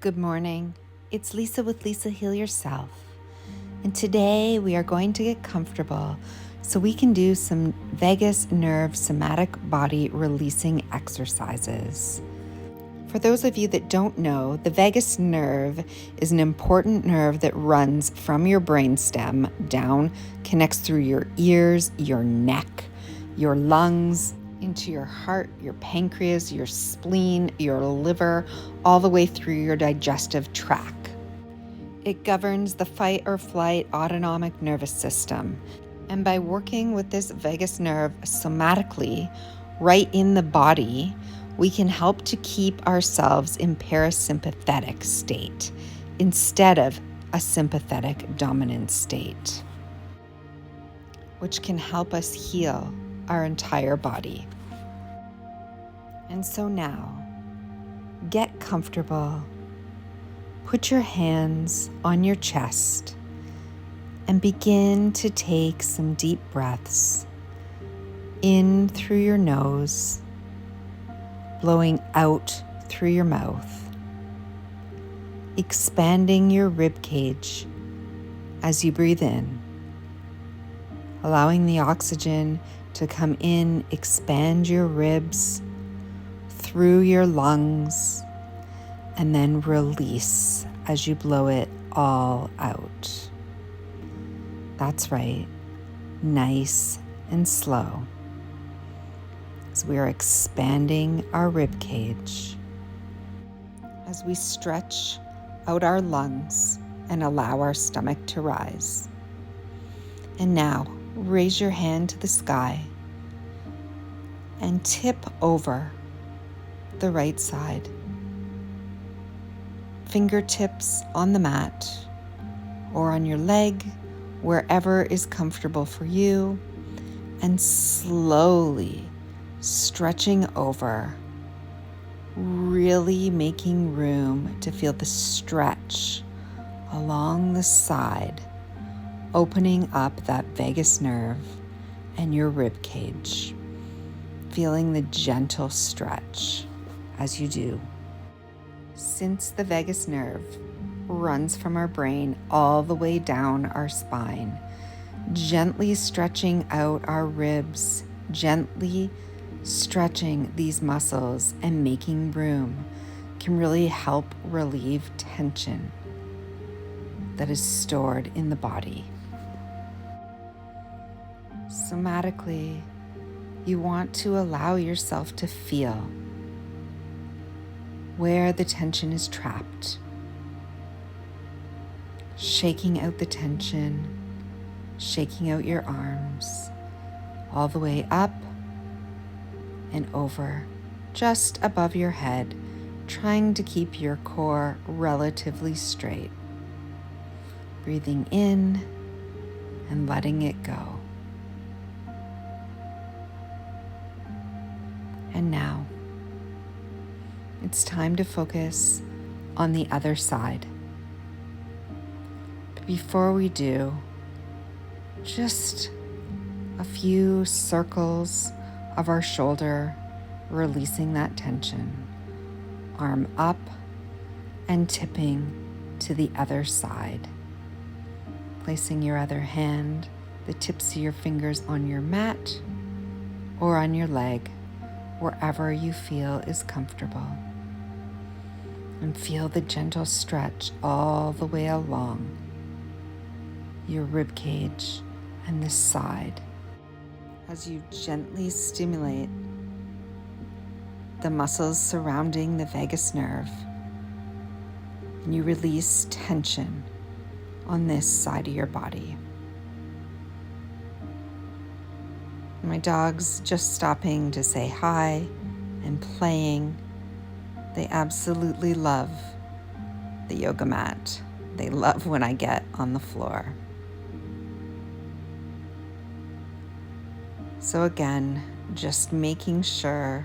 Good morning. It's Lisa with Lisahealyourself. And today we are going to get comfortable so we can do some vagus nerve somatic body releasing exercises. For those of you that don't know, the vagus nerve is an important nerve that runs from your brainstem down, connects through your ears, your neck, your lungs, into your heart, your pancreas, your spleen, your liver, all the way through your digestive tract. It governs the fight or flight autonomic nervous system. And by working with this vagus nerve somatically, right in the body, we can help to keep ourselves in parasympathetic state instead of a sympathetic dominant state, which can help us heal our entire body. And so now, get comfortable. Put your hands on your chest and begin to take some deep breaths in through your nose, blowing out through your mouth, expanding your rib cage as you breathe in, allowing the oxygen to come in, expand your ribs through your lungs, and then release as you blow it all out. That's right, nice and slow. As we are expanding our rib cage, as we stretch out our lungs and allow our stomach to rise. And now, raise your hand to the sky and tip over the right side. Fingertips on the mat or on your leg, wherever is comfortable for you, and slowly stretching over, really making room to feel the stretch along the side, opening up that vagus nerve and your rib cage, feeling the gentle stretch as you do. Since the vagus nerve runs from our brain all the way down our spine, gently stretching out our ribs, gently stretching these muscles and making room can really help relieve tension that is stored in the body. Somatically, you want to allow yourself to feel where the tension is trapped, shaking out the tension, shaking out your arms all the way up and over, just above your head, trying to keep your core relatively straight. Breathing in and letting it go. And now, it's time to focus on the other side. But before we do, just a few circles of our shoulder, releasing that tension. Arm up and tipping to the other side. Placing your other hand, the tips of your fingers on your mat or on your leg, wherever you feel is comfortable. And feel the gentle stretch all the way along your rib cage and this side as you gently stimulate the muscles surrounding the vagus nerve, and you release tension on this side of your body. My dog's just stopping to say hi and playing. They absolutely love the yoga mat. They love when I get on the floor. So again, just making sure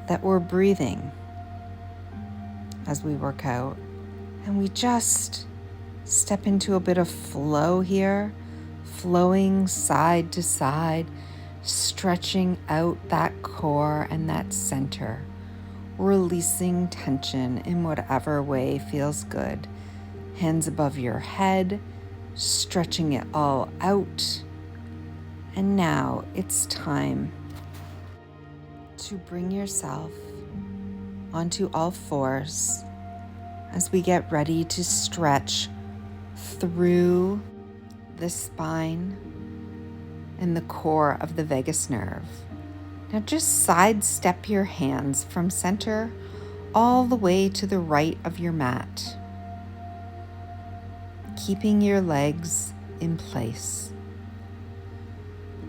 that we're breathing as we work out, and we just step into a bit of flow here, flowing side to side, stretching out that core and that center, releasing tension in whatever way feels good. Hands above your head, stretching it all out. And now it's time to bring yourself onto all fours as we get ready to stretch through the spine and the core of the vagus nerve. Now just sidestep your hands from center all the way to the right of your mat, keeping your legs in place.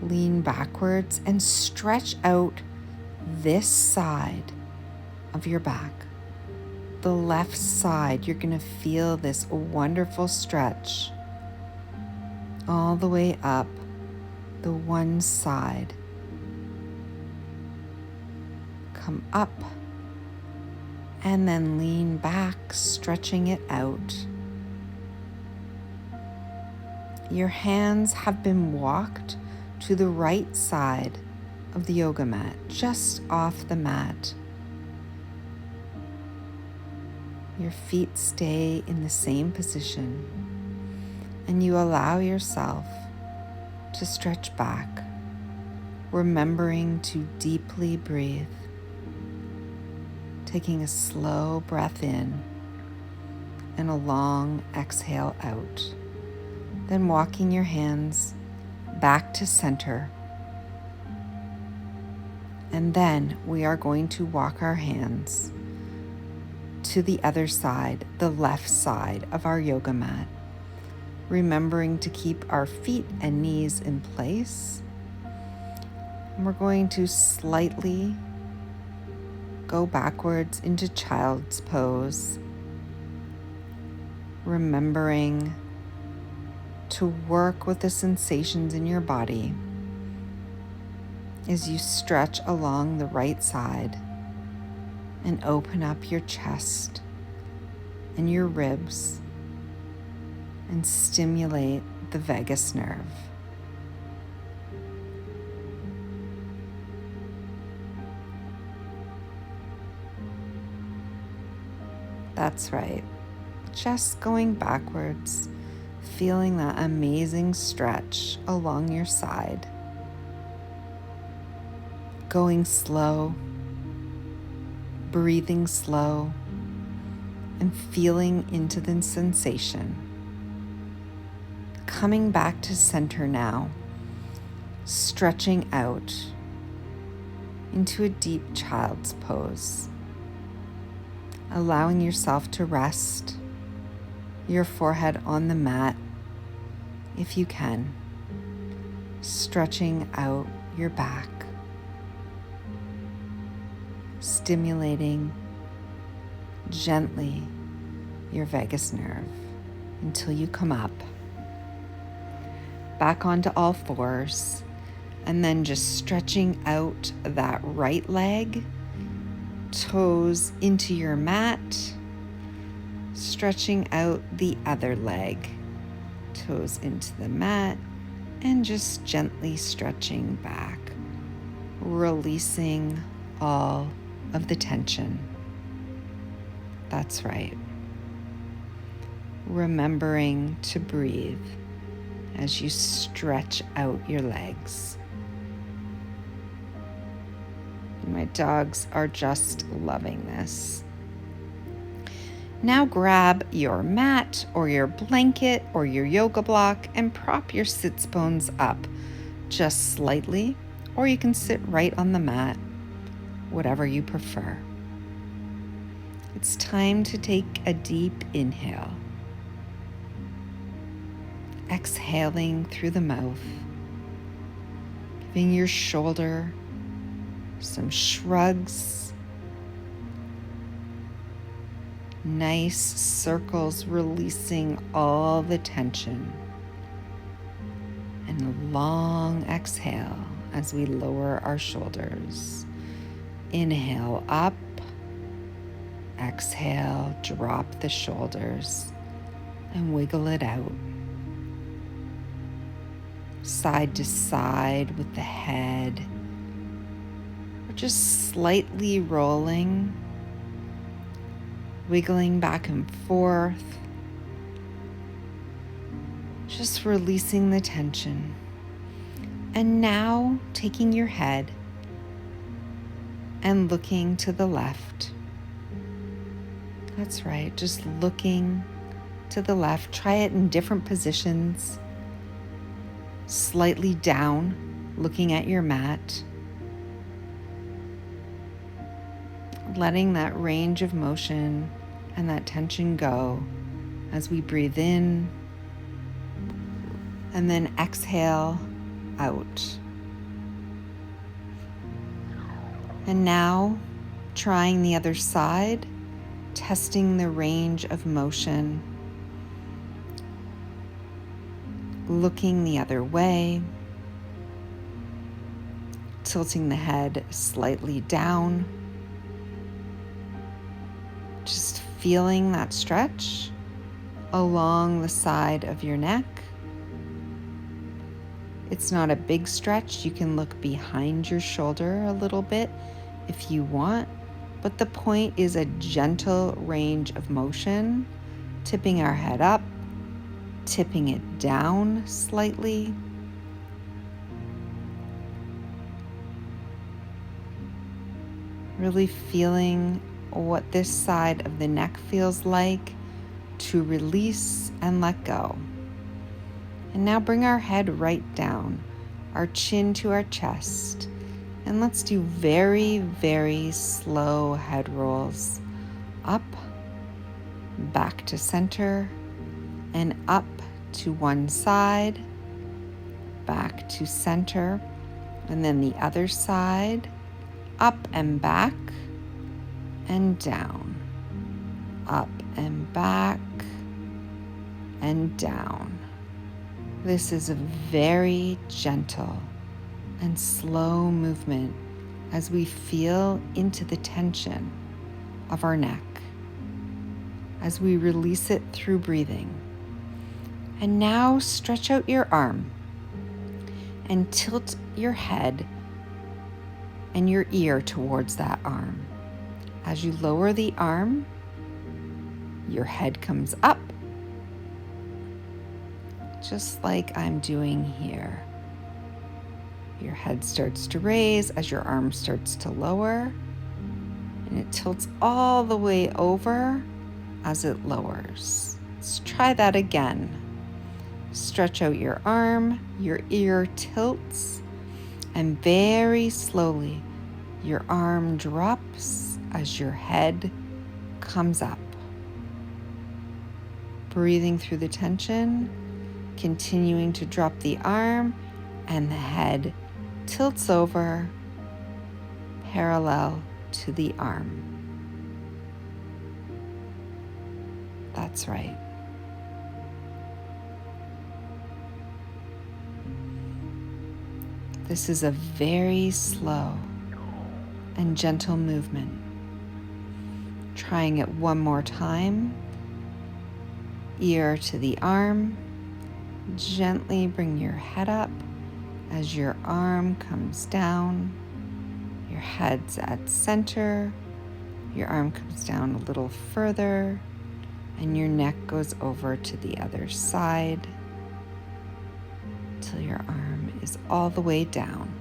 Lean backwards and stretch out this side of your back. The left side, you're going to feel this wonderful stretch all the way up the one side. Come up and then lean back, stretching it out. Your hands have been walked to the right side of the yoga mat, just off the mat. Your feet stay in the same position, and you allow yourself to stretch back, remembering to deeply breathe, taking a slow breath in and a long exhale out. Then walking your hands back to center. And then we are going to walk our hands to the other side, the left side of our yoga mat, remembering to keep our feet and knees in place. And we're going to slightly go backwards into child's pose, remembering to work with the sensations in your body as you stretch along the right side and open up your chest and your ribs and stimulate the vagus nerve. That's right. Just going backwards, feeling that amazing stretch along your side. Going slow, breathing slow, and feeling into the sensation. Coming back to center now, stretching out into a deep child's pose. Allowing yourself to rest your forehead on the mat if you can, stretching out your back, stimulating gently your vagus nerve until you come up, back onto all fours, and then just stretching out that right leg, toes into your mat, stretching out the other leg, toes into the mat, and just gently stretching back, releasing all of the tension. That's right. Remembering to breathe as you stretch out your legs. My dogs are just loving this. Now grab your mat or your blanket or your yoga block and prop your sits bones up just slightly, or you can sit right on the mat, whatever you prefer. It's time to take a deep inhale. Exhaling through the mouth, giving your shoulder some shrugs, nice circles, releasing all the tension, and a long exhale as we lower our shoulders. Inhale up, exhale, drop the shoulders and wiggle it out. Side to side with the head. We're just slightly rolling wiggling back and forth, just releasing the tension. And now taking your head and looking to the left. That's right, just looking to the left. Try it in different positions. Slightly down, looking at your mat. Letting that range of motion and that tension go as we breathe in and then exhale out. And now trying the other side, testing the range of motion, looking the other way, tilting the head slightly down, just feeling that stretch along the side of your neck. It's not a big stretch. You can look behind your shoulder a little bit if you want, but the point is a gentle range of motion, tipping our head up, tipping it down slightly. Really feeling what this side of the neck feels like to release and let go. And now bring our head right down, our chin to our chest. And let's do very, very slow head rolls. Up, back to center, and up to one side, back to center, and then the other side, up and back, and down, up and back, and down. This is a very gentle and slow movement as we feel into the tension of our neck, as we release it through breathing. And now stretch out your arm and tilt your head and your ear towards that arm. As you lower the arm, your head comes up, just like I'm doing here. Your head starts to raise as your arm starts to lower, and it tilts all the way over as it lowers. Let's try that again. Stretch out your arm, your ear tilts, and very slowly your arm drops as your head comes up. Breathing through the tension, continuing to drop the arm, and the head tilts over parallel to the arm. That's right. This is a very slow and gentle movement. Trying it one more time. Ear to the arm. Gently bring your head up as your arm comes down. Your head's at center. Your arm comes down a little further, and your neck goes over to the other side till your arm is all the way down.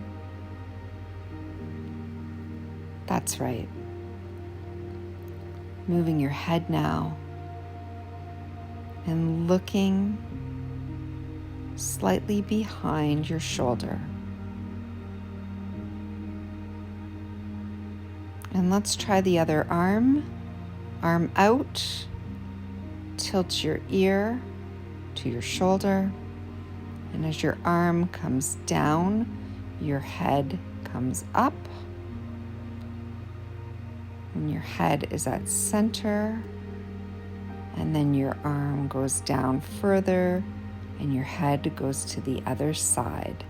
That's right. Moving your head now and looking slightly behind your shoulder. And let's try the other arm. Arm out, tilt your ear to your shoulder, and as your arm comes down, your head comes up, and your head is at center, and then your arm goes down further, and your head goes to the other side,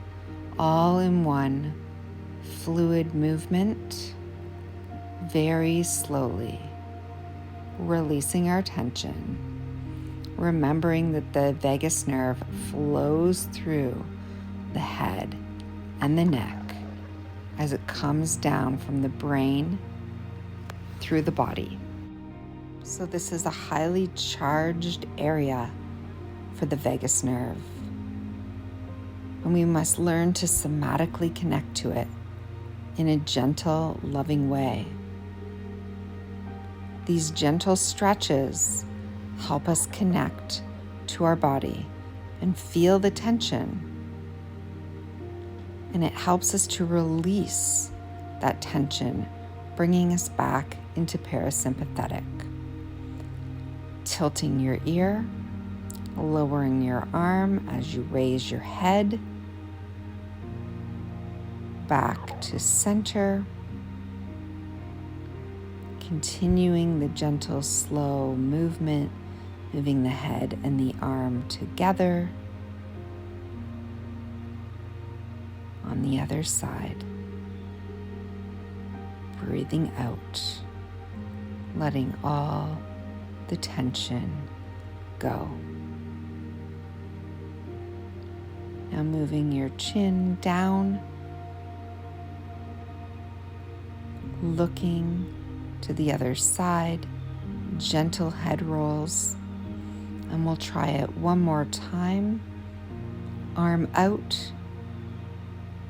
all in one fluid movement, very slowly, releasing our tension, remembering that the vagus nerve flows through the head and the neck as it comes down from the brain through the body. So this is a highly charged area for the vagus nerve. And we must learn to somatically connect to it in a gentle, loving way. These gentle stretches help us connect to our body and feel the tension. And it helps us to release that tension, bringing us back into parasympathetic. Tilting your ear, lowering your arm as you raise your head, back to center, continuing the gentle, slow movement, moving the head and the arm together. On the other side, breathing out, letting all the tension go. Now moving your chin down, looking to the other side, gentle head rolls, and we'll try it one more time. Arm out,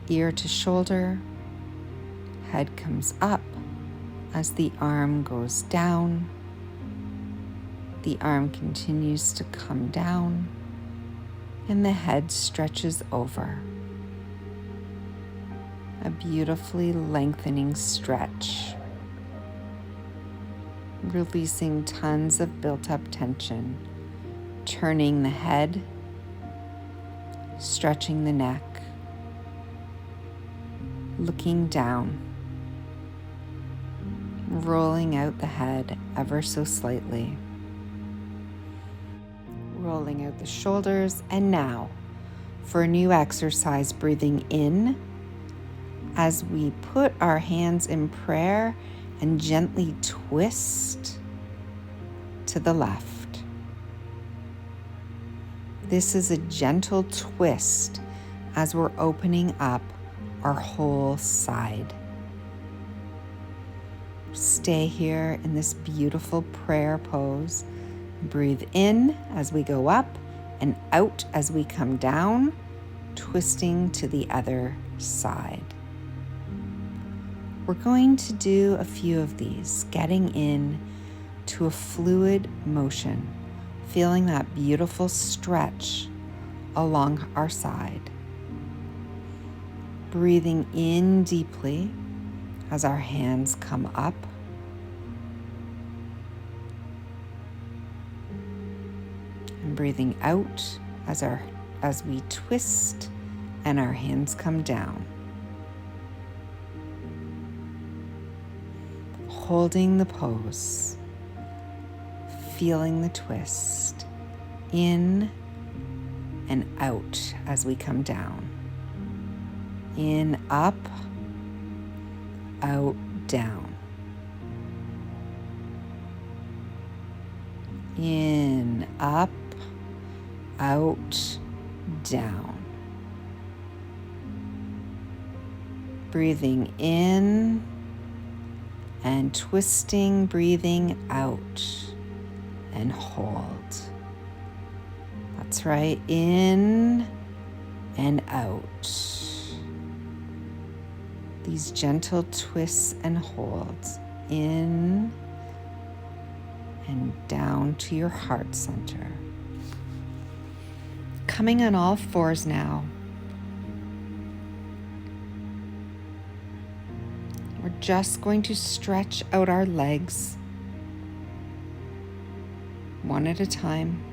ear to shoulder, head comes up as the arm goes down. The arm continues to come down, and the head stretches over. A beautifully lengthening stretch, releasing tons of built-up tension, turning the head, stretching the neck, looking down, rolling out the head ever so slightly, rolling out the shoulders. And now for a new exercise, breathing in as we put our hands in prayer and gently twist to the left. This is a gentle twist as we're opening up our whole side. Stay here in this beautiful prayer pose. Breathe in as we go up and out as we come down, twisting to the other side. We're going to do a few of these, getting in to a fluid motion, feeling that beautiful stretch along our side. Breathing in deeply as our hands come up. And breathing out as we twist and our hands come down. Holding the pose, feeling the twist, in and out as we come down. In, up, out, down. In, up, out, down. Breathing in and twisting, breathing out, and hold. That's right, in and out. These gentle twists and holds, in and down to your heart center. Coming on all fours now. We're just going to stretch out our legs one at a time,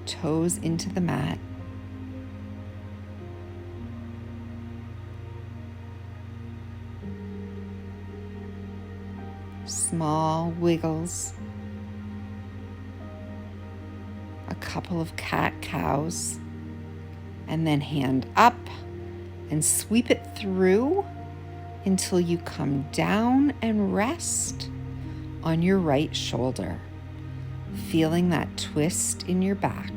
toes into the mat. Small wiggles, a couple of cat-cows, and then hand up and sweep it through until you come down and rest on your right shoulder, feeling that twist in your back.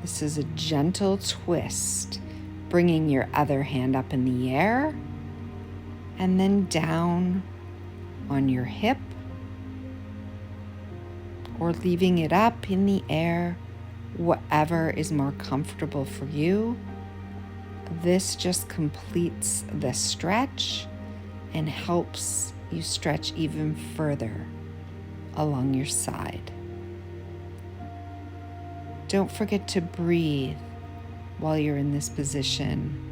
This is a gentle twist, bringing your other hand up in the air and then down on your hip, or leaving it up in the air, whatever is more comfortable for you. This just completes the stretch and helps you stretch even further along your side. Don't forget to breathe while you're in this position.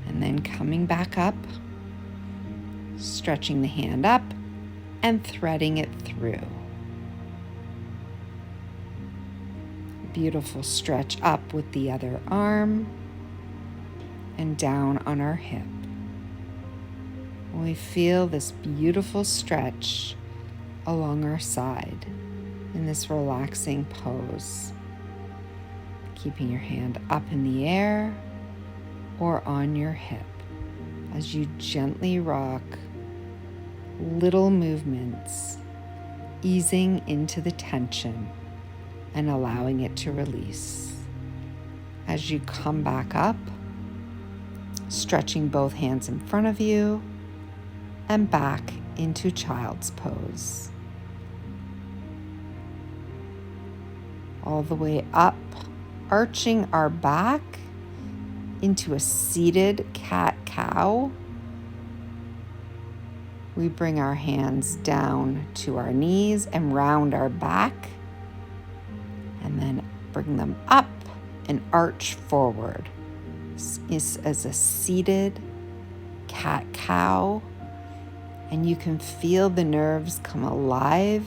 And then coming back up, stretching the hand up and threading it through. Beautiful stretch up with the other arm and down on our hip. We feel this beautiful stretch along our side in this relaxing pose. Keeping your hand up in the air or on your hip as you gently rock, little movements, easing into the tension and allowing it to release. As you come back up, stretching both hands in front of you and back into child's pose. All the way up, arching our back into a seated cat-cow. We bring our hands down to our knees and round our back, and then bring them up and arch forward. This is as a seated cat-cow, and you can feel the nerves come alive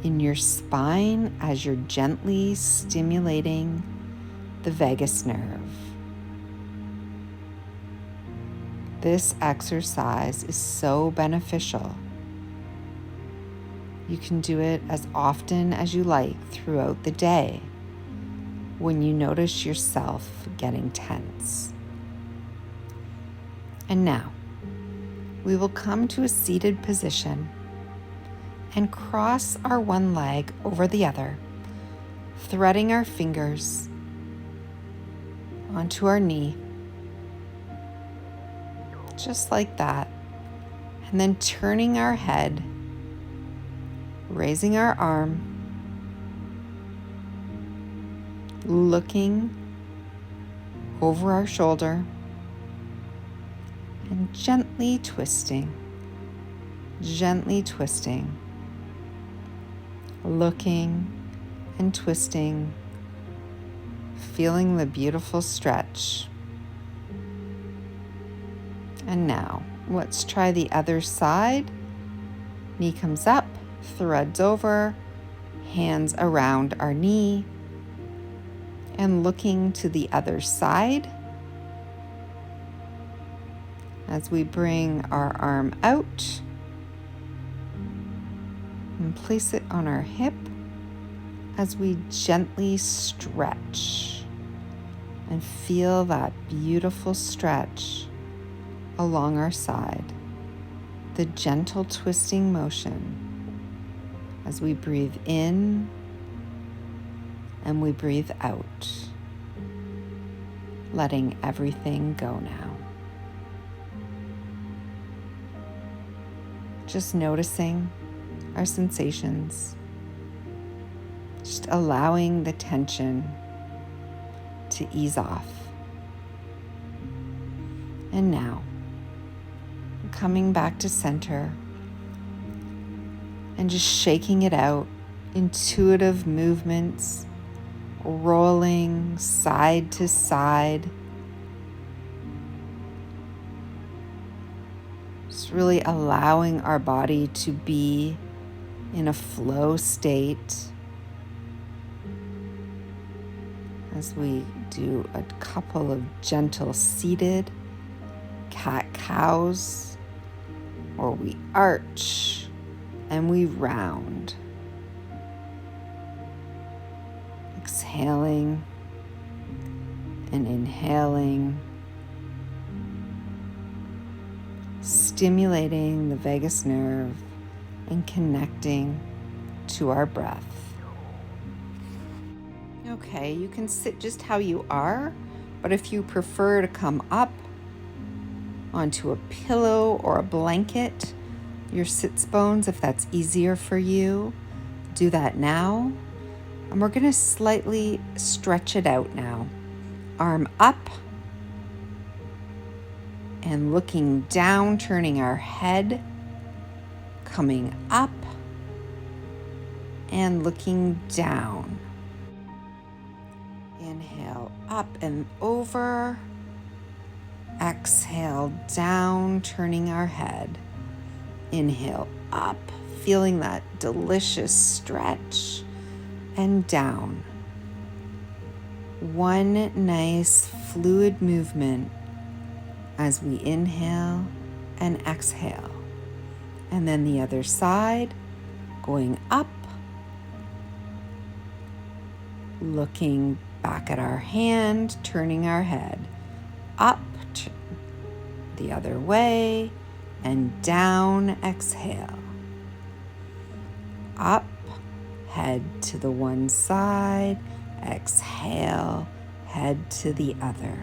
in your spine as you're gently stimulating the vagus nerve. This exercise is so beneficial. You can do it as often as you like throughout the day when you notice yourself getting tense. And now, we will come to a seated position and cross our one leg over the other, threading our fingers onto our knee, just like that, and then turning our head, raising our arm, looking over our shoulder, and gently twisting, looking and twisting, feeling the beautiful stretch. And now, let's try the other side. Knee comes up, threads over, hands around our knee, and looking to the other side as we bring our arm out and place it on our hip as we gently stretch and feel that beautiful stretch along our side, the gentle twisting motion as we breathe in and we breathe out, letting everything go now. Just noticing our sensations, just allowing the tension to ease off. And now, coming back to center and just shaking it out, intuitive movements, rolling side to side. Just really allowing our body to be in a flow state as we do a couple of gentle seated cat-cows, or we arch and we round. Exhaling and inhaling, stimulating the vagus nerve and connecting to our breath. Okay, you can sit just how you are, but if you prefer to come up, onto a pillow or a blanket, your sits bones, if that's easier for you. Do that now. And we're going to slightly stretch it out now. Arm up and looking down, turning our head, coming up and looking down. Inhale up and over. Exhale down, turning our head. Inhale up, feeling that delicious stretch, and down. One nice fluid movement as we inhale and exhale. And then the other side, going up, looking back at our hand, turning our head up the other way, and down, exhale. Up, head to the one side, exhale, head to the other.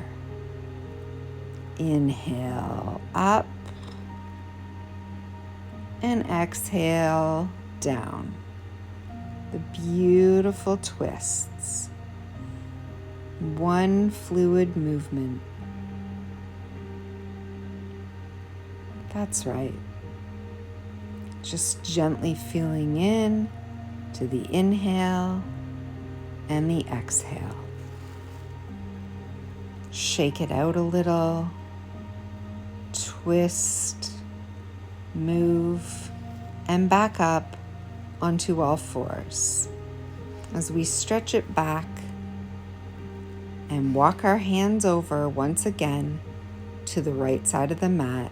Inhale up, and exhale down. The beautiful twists. One fluid movement. That's right. Just gently feeling in to the inhale and the exhale. Shake it out a little. Twist, move, and back up onto all fours. As we stretch it back and walk our hands over once again to the right side of the mat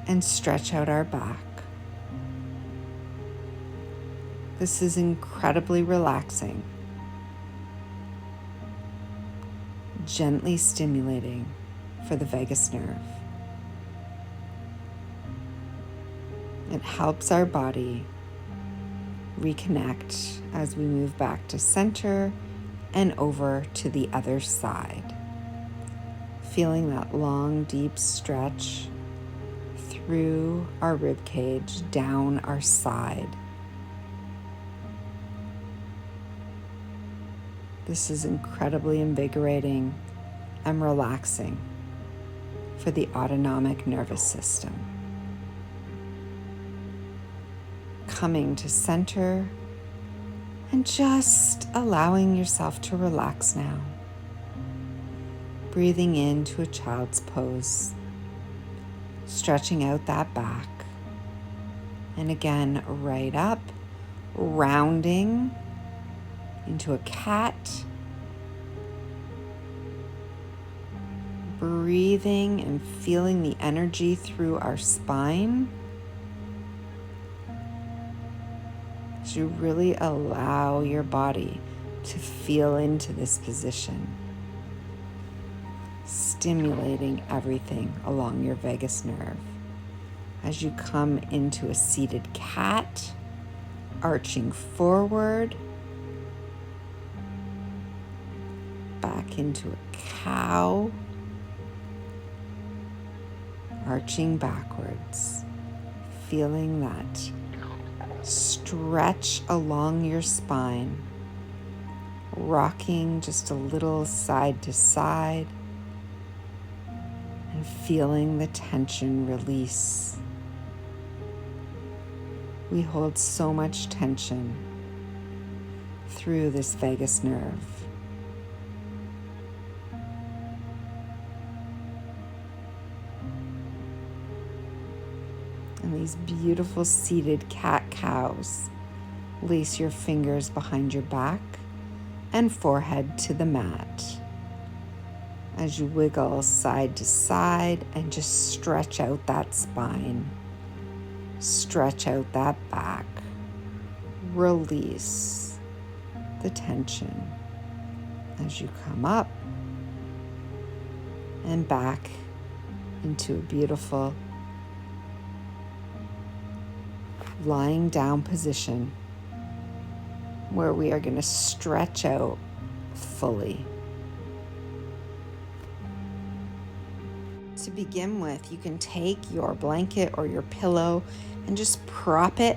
and stretch out our back. This is incredibly relaxing, gently stimulating for the vagus nerve. It helps our body reconnect as we move back to center and over to the other side. Feeling that long, deep stretch through our rib cage, down our side. This is incredibly invigorating and relaxing for the autonomic nervous system. Coming to center and just allowing yourself to relax now. Breathing into a child's pose. Stretching out that back. And again, right up, rounding into a cat. Breathing and feeling the energy through our spine. As you really allow your body to feel into this position. Stimulating everything along your vagus nerve. As you come into a seated cat, arching forward, back into a cow, arching backwards, feeling that stretch along your spine, rocking just a little side to side, and feeling the tension release. We hold so much tension through this vagus nerve. And these beautiful seated cat-cows. Lace your fingers behind your back and forehead to the mat. As you wiggle side to side and just stretch out that spine. Stretch out that back. Release the tension as you come up and back into a beautiful lying down position where we are going to stretch out fully. To begin with, you can take your blanket or your pillow and just prop it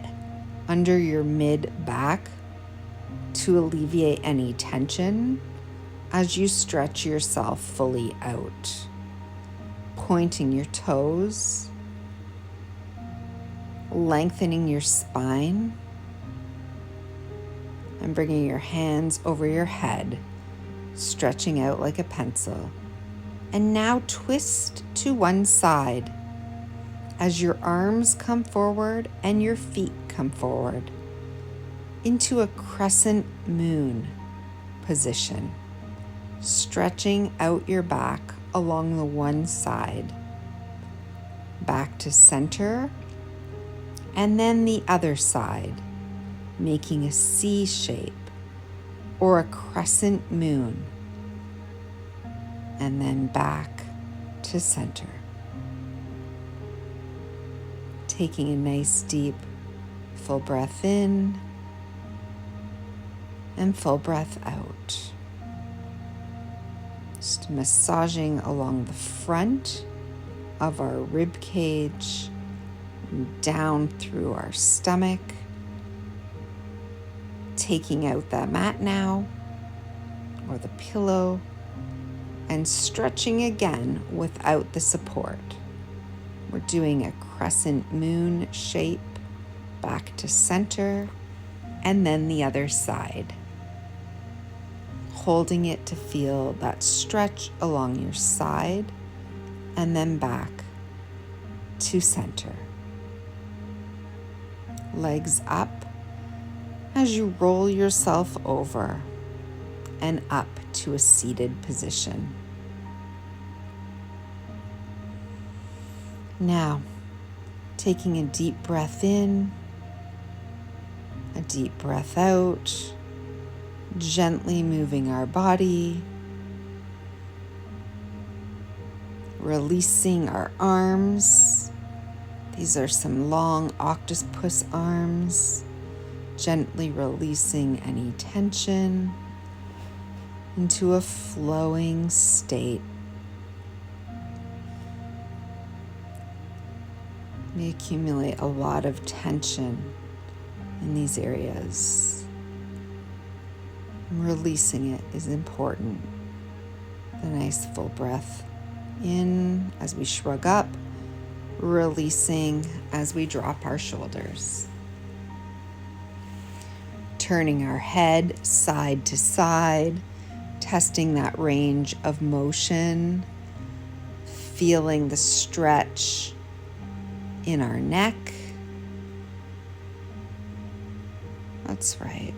under your mid-back to alleviate any tension as you stretch yourself fully out. Pointing your toes, lengthening your spine, and bringing your hands over your head, stretching out like a pencil. And now twist to one side as your arms come forward and your feet come forward into a crescent moon position, stretching out your back along the one side, back to center, and then the other side, making a C shape or a crescent moon, and then back to center. Taking a nice deep full breath in and full breath out. Just massaging along the front of our rib cage, down through our stomach. Taking out that mat now, or the pillow, and stretching again without the support. We're doing a crescent moon shape back to center, and then the other side. Holding it to feel that stretch along your side, and then back to center. Legs up as you roll yourself over and up to a seated position. Now, taking a deep breath in, a deep breath out, gently moving our body, releasing our arms. These are some long octopus arms, gently releasing any tension into a flowing state. We accumulate a lot of tension in these areas. Releasing it is important. A nice full breath in as we shrug up, releasing as we drop our shoulders. Turning our head side to side, testing that range of motion, feeling the stretch in our neck. That's right.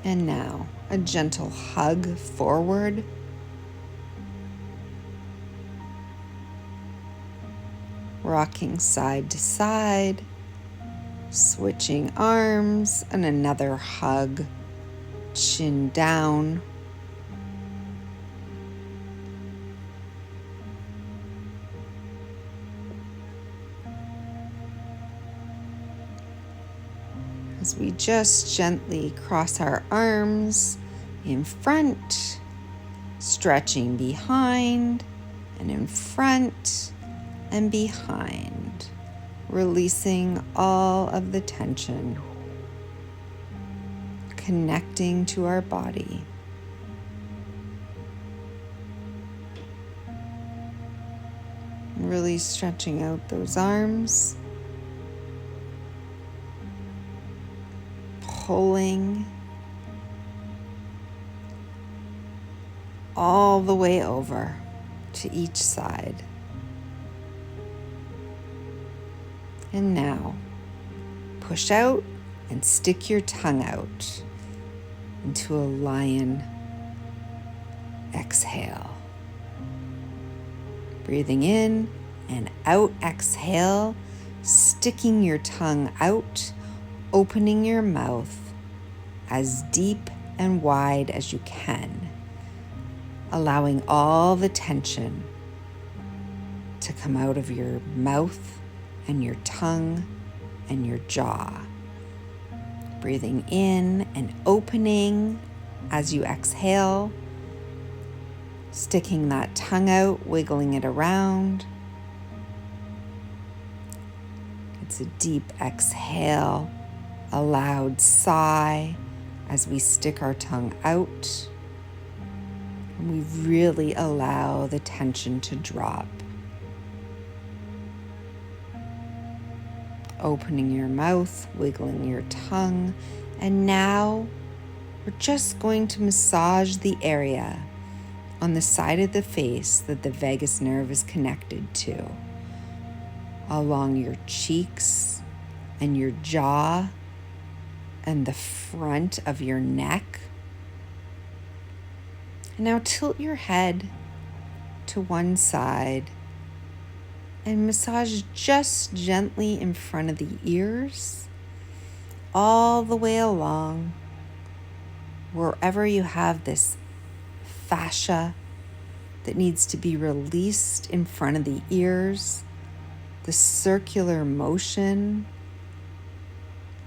And now a gentle hug forward. Rocking side to side, switching arms, and another hug, chin down. As we just gently cross our arms in front, stretching behind and in front and behind, releasing all of the tension, connecting to our body. Really stretching out those arms, pulling all the way over to each side. And now, push out and stick your tongue out into a lion exhale. Breathing in and out, exhale, sticking your tongue out, opening your mouth as deep and wide as you can, allowing all the tension to come out of your mouth and your tongue and your jaw. Breathing in and opening as you exhale, Sticking that tongue out, wiggling it around. It's a deep exhale, a loud sigh as we stick our tongue out. And we really allow the tension to drop. Opening your mouth, wiggling your tongue, and now we're just going to massage the area on the side of the face that the vagus nerve is connected to, along your cheeks and your jaw and the front of your neck. And now tilt your head to one side and massage just gently in front of the ears, all the way along, wherever you have this fascia that needs to be released in front of the ears, the circular motion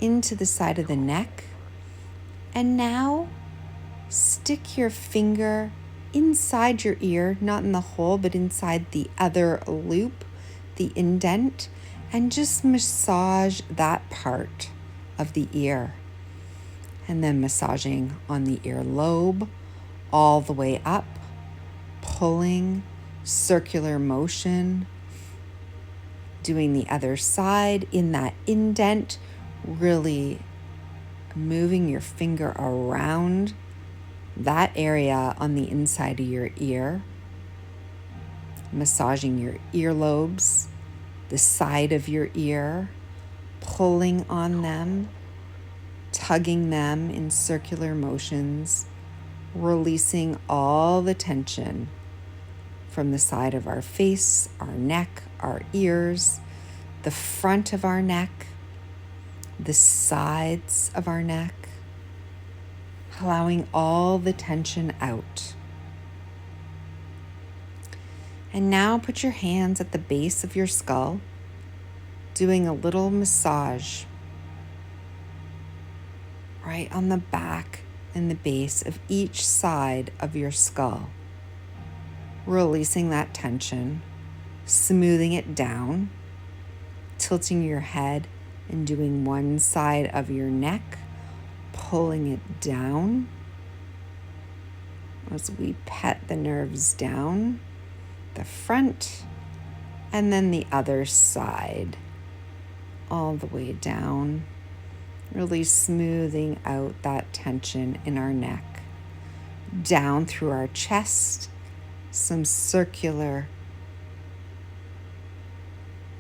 into the side of the neck. And now stick your finger inside your ear, not in the hole, but inside the other loop, the indent, and just massage that part of the ear. And then massaging on the earlobe all the way up, pulling, circular motion, doing the other side in that indent, really moving your finger around that area on the inside of your ear, massaging your earlobes, the side of your ear, pulling on them, tugging them in circular motions, releasing all the tension from the side of our face, our neck, our ears, the front of our neck, the sides of our neck, allowing all the tension out. And now put your hands at the base of your skull, doing a little massage right on the back and the base of each side of your skull, releasing that tension, smoothing it down, tilting your head and doing one side of your neck, pulling it down as we pet the nerves down, the front, and then the other side, all the way down, really smoothing out that tension in our neck, down through our chest, some circular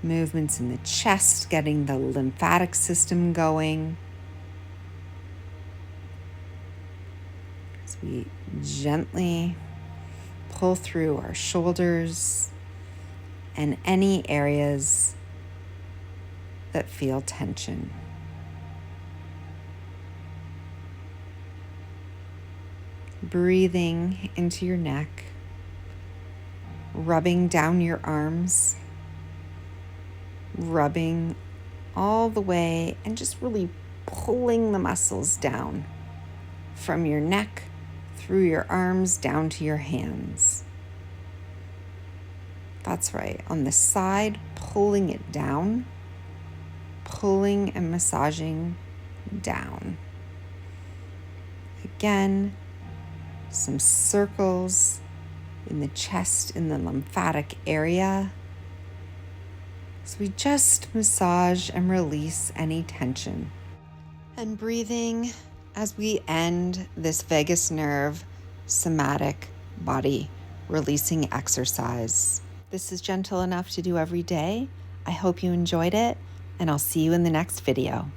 movements in the chest, getting the lymphatic system going. As we gently pull through our shoulders and any areas that feel tension. Breathing into your neck, rubbing down your arms, rubbing all the way and just really pulling the muscles down from your neck through your arms down to your hands. That's right. On the side, pulling it down, pulling and massaging down. Again, some circles in the chest, in the lymphatic area. So we just massage and release any tension. And breathing as we end this vagus nerve somatic body releasing exercise. This is gentle enough to do every day. I hope you enjoyed it, and I'll see you in the next video.